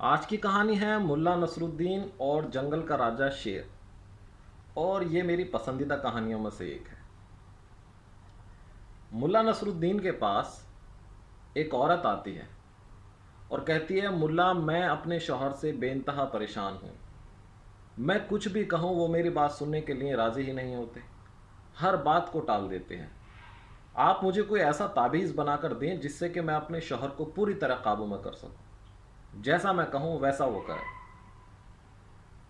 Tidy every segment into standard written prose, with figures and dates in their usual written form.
آج کی کہانی ہے ملا نصرالدین اور جنگل کا راجہ شیر، اور یہ میری پسندیدہ کہانیوں میں سے ایک ہے۔ ملا نصرالدین کے پاس ایک عورت آتی ہے اور کہتی ہے، ملا میں اپنے شوہر سے بے انتہا پریشان ہوں۔ میں کچھ بھی کہوں وہ میری بات سننے کے لیے راضی ہی نہیں ہوتے، ہر بات کو ٹال دیتے ہیں۔ آپ مجھے کوئی ایسا تعویذ بنا کر دیں جس سے کہ میں اپنے شوہر کو پوری طرح قابو میں کر سکوں، جیسا میں کہوں ویسا وہ کرے۔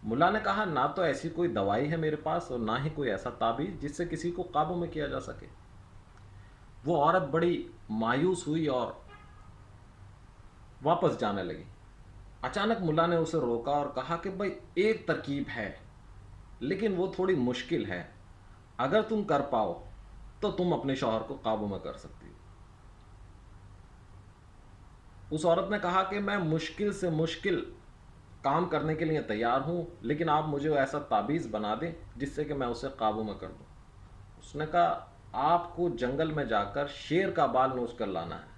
ملا نے کہا، نہ تو ایسی کوئی دوائی ہے میرے پاس اور نہ ہی کوئی ایسا تعویذ جس سے کسی کو قابو میں کیا جا سکے۔ وہ عورت بڑی مایوس ہوئی اور واپس جانے لگی۔ اچانک ملا نے اسے روکا اور کہا کہ بھائی ایک ترکیب ہے، لیکن وہ تھوڑی مشکل ہے، اگر تم کر پاؤ تو تم اپنے شوہر کو قابو میں کر سکتی ہو۔ اس عورت نے کہا کہ میں مشکل سے مشکل کام کرنے کے لیے تیار ہوں، لیکن آپ مجھے ایسا تعویذ بنا دیں جس سے کہ میں اسے قابو میں کر دوں۔ اس نے کہا، آپ کو جنگل میں جا کر شیر کا بال نوچ کر لانا ہے،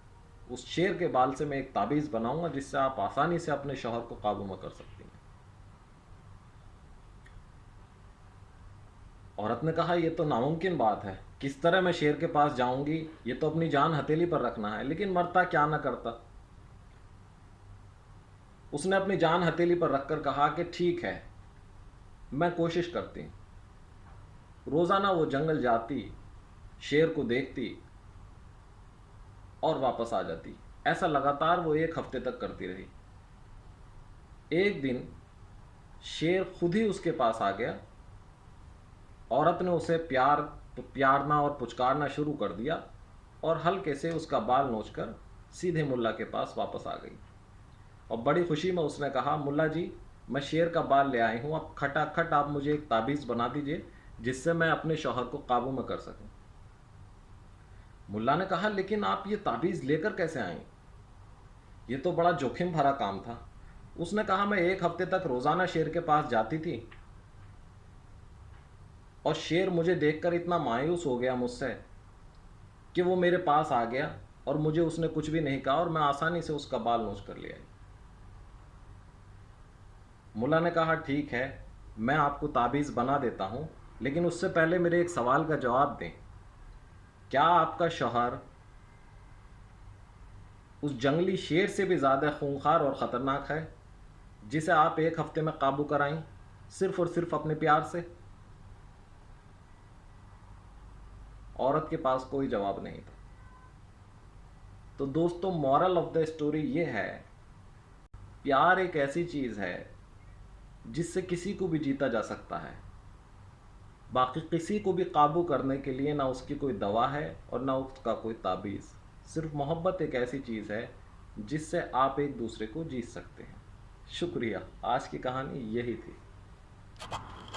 اس شیر کے بال سے میں ایک تعویذ بناؤں گا جس سے آپ آسانی سے اپنے شوہر کو قابو میں کر سکتی ہیں۔ عورت نے کہا، یہ تو ناممکن بات ہے، کس طرح میں شیر کے پاس جاؤں گی؟ یہ تو اپنی جان ہتھیلی پر رکھنا ہے، لیکن مرتا کیا نہ کرتا۔ اس نے اپنی جان ہتھیلی پر رکھ کر کہا کہ ٹھیک ہے، میں کوشش کرتی ہوں۔ روزانہ وہ جنگل جاتی، شیر کو دیکھتی اور واپس آ جاتی۔ ایسا لگاتار وہ 1 ہفتے تک کرتی رہی۔ ایک دن شیر خود ہی اس کے پاس آ گیا۔ عورت نے اسے پیارنا اور پچکارنا شروع کر دیا اور ہلکے سے اس کا بال نوچ کر سیدھے ملا کے پاس واپس آ گئی، اور بڑی خوشی میں اس نے کہا، ملا جی میں شیر کا بال لے آئی ہوں، اب کھٹا کھٹ آپ مجھے ایک تعویذ بنا دیجئے جس سے میں اپنے شوہر کو قابو میں کر سکوں۔ ملا نے کہا، لیکن آپ یہ تعویذ لے کر کیسے آئیں؟ یہ تو بڑا جوخم بھرا کام تھا۔ اس نے کہا، میں 1 ہفتے تک روزانہ شیر کے پاس جاتی تھی، اور شیر مجھے دیکھ کر اتنا مایوس ہو گیا مجھ سے کہ وہ میرے پاس آ گیا اور مجھے اس نے کچھ بھی نہیں کہا، اور میں آسانی سے اس کا بال نوچ کر لے آئی۔ ملا نے کہا، ٹھیک ہے، میں آپ کو تعویذ بنا دیتا ہوں، لیکن اس سے پہلے میرے ایک سوال کا جواب دیں۔ کیا آپ کا شوہر اس جنگلی شیر سے بھی زیادہ خونخوار اور خطرناک ہے جسے آپ 1 ہفتے میں قابو کرائیں، صرف اور صرف اپنے پیار سے؟ عورت کے پاس کوئی جواب نہیں تھا۔ تو دوستو، مورل آف دا اسٹوری یہ ہے، پیار ایک ایسی چیز ہے جس سے کسی کو بھی جیتا جا سکتا ہے۔ باقی کسی کو بھی قابو کرنے کے لیے نہ اس کی کوئی دوا ہے اور نہ اس کا کوئی تعویذ، صرف محبت ایک ایسی چیز ہے جس سے آپ ایک دوسرے کو جیت سکتے ہیں۔ شکریہ، آج کی کہانی یہی تھی۔